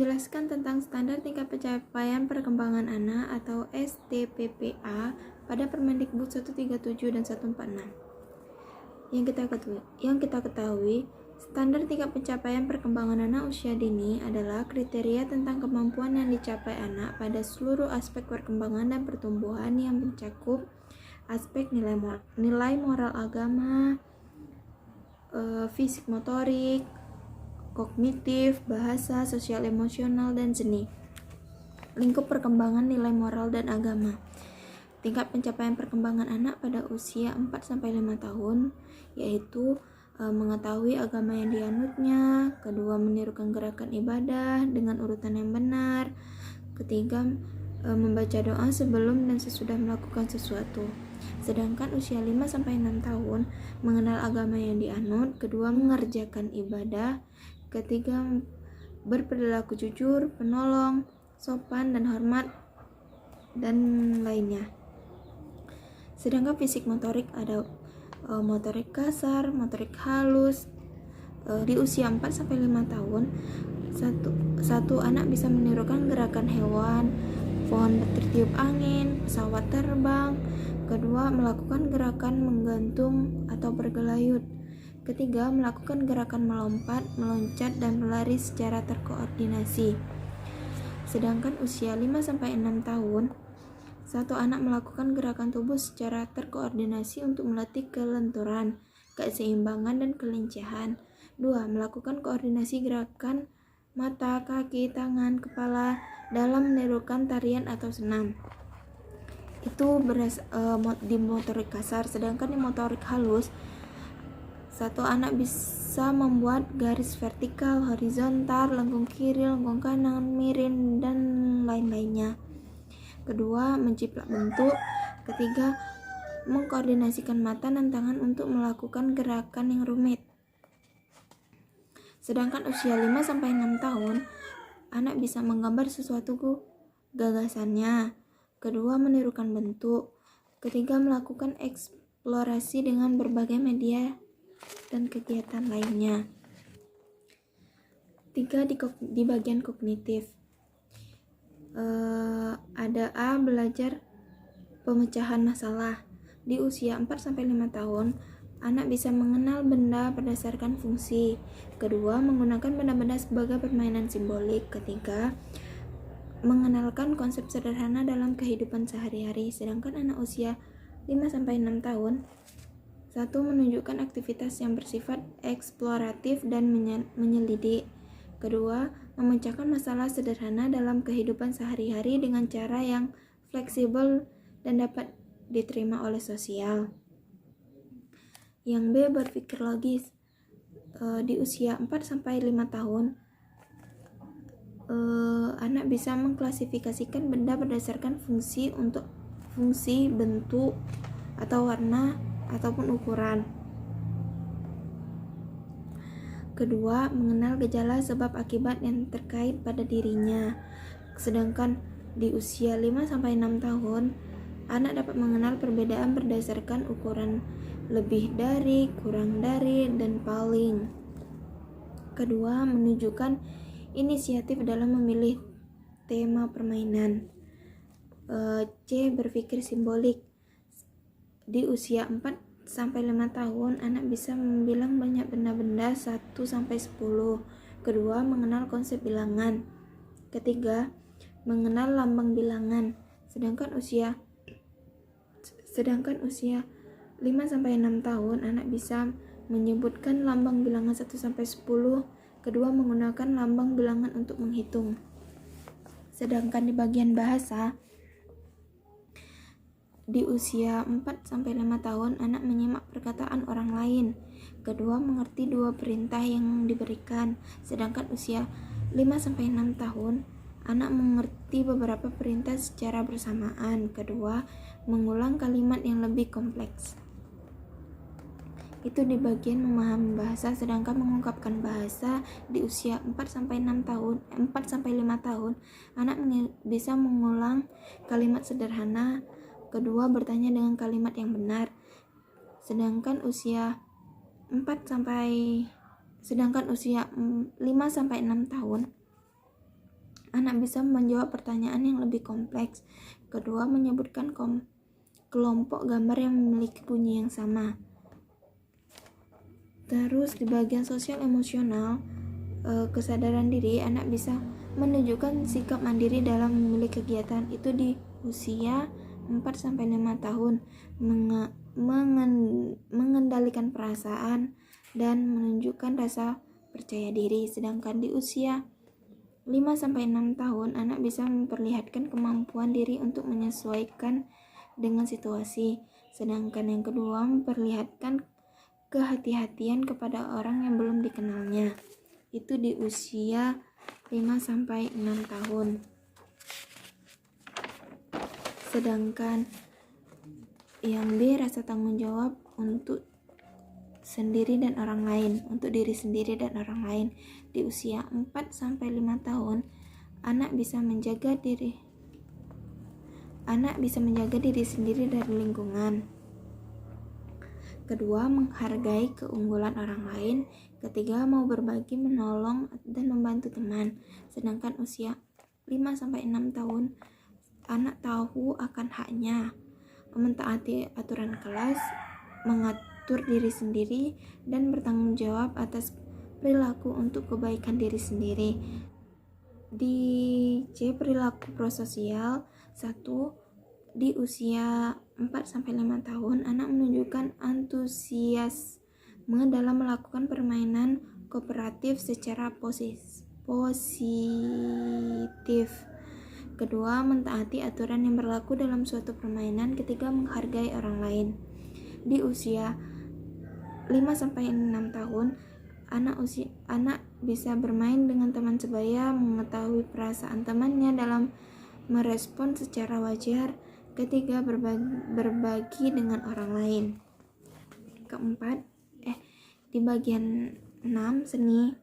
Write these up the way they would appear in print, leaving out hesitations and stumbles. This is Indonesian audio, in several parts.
menjelaskan tentang standar tingkat pencapaian perkembangan anak atau STPPA pada Permendikbud 137 dan 146. Yang kita ketahui, standar tingkat pencapaian perkembangan anak usia dini adalah kriteria tentang kemampuan yang dicapai anak pada seluruh aspek perkembangan dan pertumbuhan yang mencakup aspek nilai moral agama, fisik motorik, kognitif, bahasa, sosial emosional, dan seni. Lingkup perkembangan nilai moral dan agama. Tingkat pencapaian perkembangan anak pada usia 4-5 tahun yaitu mengetahui agama yang dianutnya, kedua menirukan gerakan ibadah dengan urutan yang benar, ketiga membaca doa sebelum dan sesudah melakukan sesuatu. Sedangkan usia 5-6 tahun mengenal agama yang dianut, kedua mengerjakan ibadah, ketiga berperilaku jujur, penolong, sopan dan hormat, dan lainnya. Sedangkan fisik motorik ada motorik kasar, motorik halus. Di usia 4-5 tahun, satu anak bisa menirukan gerakan hewan, pohon tertiup angin, pesawat terbang. Kedua, melakukan gerakan menggantung atau bergelayut. Ketiga, melakukan gerakan melompat, meloncat, dan berlari secara terkoordinasi. Sedangkan usia 5-6 tahun, satu anak melakukan gerakan tubuh secara terkoordinasi untuk melatih kelenturan, keseimbangan, dan kelincahan. Dua, melakukan koordinasi gerakan mata, kaki, tangan, kepala dalam menirukan tarian atau senam. Itu di motorik kasar. Sedangkan di motorik halus, satu anak bisa membuat garis vertikal, horizontal, lengkung kiri, lengkung kanan, miring, dan lain-lainnya. Kedua, menciplak bentuk. Ketiga, mengkoordinasikan mata dan tangan untuk melakukan gerakan yang rumit. Sedangkan usia 5-6 tahun, anak bisa menggambar sesuatu gagasannya. Kedua, menirukan bentuk. Ketiga, melakukan eksplorasi dengan berbagai media dan kegiatan lainnya. Tiga, di bagian kognitif. Ada A, belajar pemecahan masalah. Di usia 4-5 tahun, anak bisa mengenal benda berdasarkan fungsi. Kedua, menggunakan benda-benda sebagai permainan simbolik. Ketiga, mengenalkan konsep sederhana dalam kehidupan sehari-hari. Sedangkan anak usia 5-6 tahun, satu, menunjukkan aktivitas yang bersifat eksploratif dan menyelidik. Kedua, memecahkan masalah sederhana dalam kehidupan sehari-hari dengan cara yang fleksibel dan dapat diterima oleh sosial. Yang B, berpikir logis. Di usia 4-5 tahun, anak bisa mengklasifikasikan benda berdasarkan fungsi, bentuk, atau warna, ataupun ukuran. Kedua, mengenal gejala sebab akibat yang terkait pada dirinya. Sedangkan di usia 5-6 tahun, anak dapat mengenal perbedaan berdasarkan ukuran lebih dari, kurang dari, dan paling. Kedua, menunjukkan inisiatif dalam memilih tema permainan. C, berpikir simbolik. Di usia 4-5 tahun, anak bisa membilang banyak benda-benda 1-10. Kedua, mengenal konsep bilangan. Ketiga, mengenal lambang bilangan. Sedangkan usia 5-6 tahun, anak bisa menyebutkan lambang bilangan 1-10. Kedua, menggunakan lambang bilangan untuk menghitung. Sedangkan di bagian bahasa, di usia 4-5 tahun, anak menyimak perkataan orang lain. Kedua, mengerti dua perintah yang diberikan. Sedangkan usia 5-6 tahun, anak mengerti beberapa perintah secara bersamaan. Kedua, mengulang kalimat yang lebih kompleks. Itu di bagian memahami bahasa. Sedangkan mengungkapkan bahasa, di usia 4-5 tahun, anak bisa mengulang kalimat sederhana. Kedua, bertanya dengan kalimat yang benar. Sedangkan usia 5-6 tahun, anak bisa menjawab pertanyaan yang lebih kompleks. Kedua, menyebutkan kelompok gambar yang memiliki bunyi yang sama. Terus di bagian sosial emosional, kesadaran diri, anak bisa menunjukkan sikap mandiri dalam memilih kegiatan. Itu di usia 4-5 tahun, mengendalikan perasaan dan menunjukkan rasa percaya diri. Sedangkan di usia 5-6 tahun, anak bisa memperlihatkan kemampuan diri untuk menyesuaikan dengan situasi. Sedangkan yang kedua, memperlihatkan kehati-hatian kepada orang yang belum dikenalnya. Itu di usia 5-6 tahun. Sedangkan yang B, rasa tanggung jawab untuk sendiri dan orang lain, untuk diri sendiri dan orang lain. Di usia 4-5 tahun, anak bisa menjaga diri sendiri dari lingkungan. Kedua, menghargai keunggulan orang lain. Ketiga, mau berbagi, menolong, dan membantu teman. Sedangkan usia 5-6 tahun, anak tahu akan haknya, mentaati aturan kelas, mengatur diri sendiri, dan bertanggung jawab atas perilaku untuk kebaikan diri sendiri. Di C, perilaku prososial. 1. Di usia 4-5 tahun, anak menunjukkan antusiasme dalam melakukan permainan kooperatif secara positif. Kedua, mentaati aturan yang berlaku dalam suatu permainan. Ketiga, menghargai orang lain. Di usia 5-6 tahun, anak bisa bermain dengan teman sebaya, mengetahui perasaan temannya dalam merespon secara wajar. Ketiga, berbagi dengan orang lain. Keempat, di bagian 6, seni,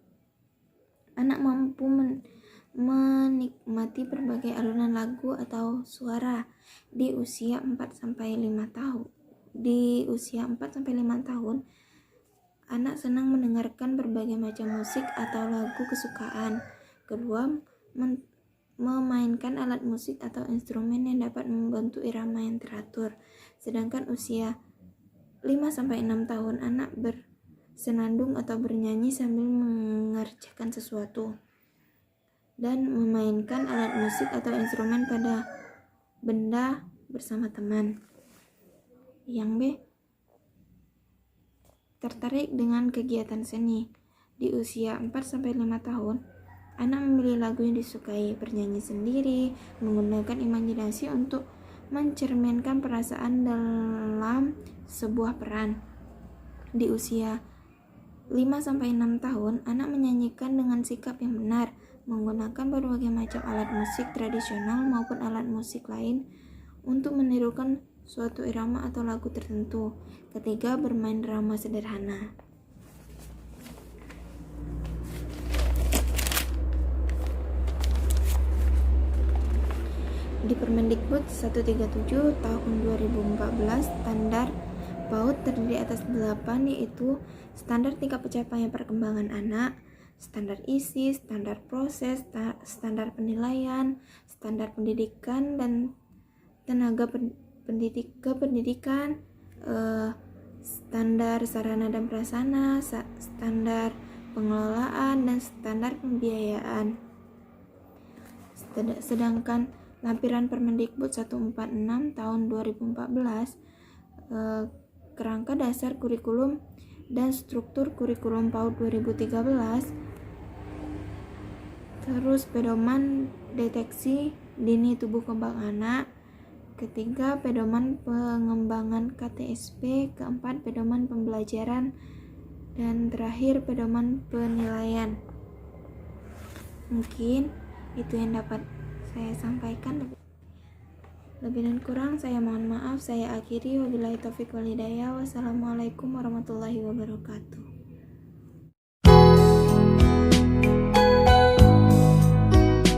anak mampu menikmati berbagai alunan lagu atau suara. Di usia 4-5 tahun, anak senang mendengarkan berbagai macam musik atau lagu kesukaan. Kedua, memainkan alat musik atau instrumen yang dapat membentuk irama yang teratur. Sedangkan usia 5-6 tahun, anak bersenandung atau bernyanyi sambil mengerjakan sesuatu dan memainkan alat musik atau instrumen pada benda bersama teman. Yang B, tertarik dengan kegiatan seni. Di usia 4-5 tahun, anak memilih lagu yang disukai, bernyanyi sendiri, menggunakan imajinasi untuk mencerminkan perasaan dalam sebuah peran. Di usia 5-6 tahun, anak menyanyikan dengan sikap yang benar, menggunakan berbagai macam alat musik tradisional maupun alat musik lain untuk menirukan suatu irama atau lagu tertentu. Ketiga, bermain drama sederhana. Di Permendikbud 137 tahun 2014, standar PAUD terdiri atas 8, yaitu standar tingkat pencapaian perkembangan anak, standar isi, standar proses, standar penilaian, standar pendidikan dan tenaga pendidikan, standar sarana dan prasarana, standar pengelolaan, dan standar pembiayaan. Sedangkan lampiran Permendikbud 146 tahun 2014, kerangka dasar kurikulum dan struktur kurikulum PAUD 2013, terus pedoman deteksi dini tubuh kembang anak, ketiga pedoman pengembangan KTSP, keempat pedoman pembelajaran, dan terakhir pedoman penilaian. Mungkin itu yang dapat saya sampaikan. Lebih dan kurang saya mohon maaf. Saya akhiri, wabillahi taufiq wal hidayah. Wassalamualaikum warahmatullahi wabarakatuh.